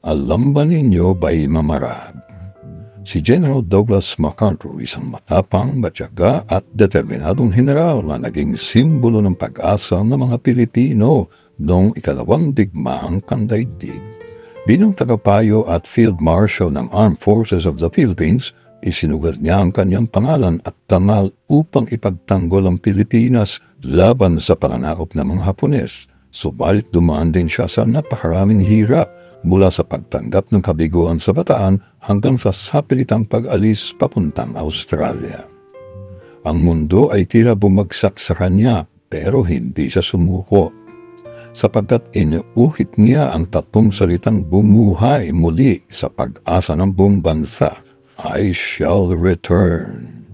Alam ba ninyo ba'y mamarag? Si General Douglas MacArthur isang matapang, matyaga at determinadong general na naging simbolo ng pag-asa ng mga Pilipino noong ikalawang digmaang pandaigdig. Bilang tagapayo at Field Marshal ng Armed Forces of the Philippines, isinugat niya ang kanyang pangalan at dangal upang ipagtanggol ang Pilipinas laban sa pananakop ng mga Hapones. Subalit dumaan din siya sa napakaraming hirap mula sa pagtanggap ng kabiguan sa Bataan hanggang sa sapilitang pag-alis papuntang Australia. Ang mundo ay tila bumagsak sa kanya pero hindi siya sumuko, sapagkat inuuhit niya ang tatlong salitang bumuhay muli sa pag-asa ng buong bansa, I shall return.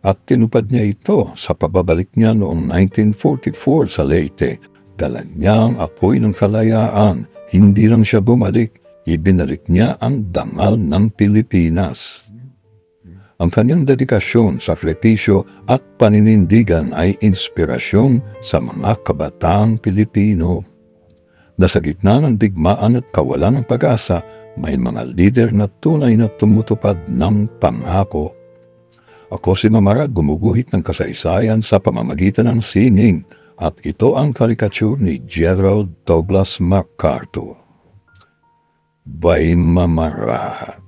At tinupad niya ito sa pababalik niya noong 1944 sa Leyte. Dala niya ang apoy ng kalayaan. Hindi lang siya bumalik, ibinalik niya ang dangal ng Pilipinas. Ang kanyang dedikasyon, sakripisyo at paninindigan ay inspirasyon sa mga kabataang Pilipino. Nasa gitna ng digmaan at kawalan ng pag-asa, may mga lider na tunay na tumutupad ng pangako. Ako si Mamarag, gumuguhit ng kasaysayan sa pamamagitan ng sining, at ito ang karikature ni General Douglas MacArthur. By Mamarag.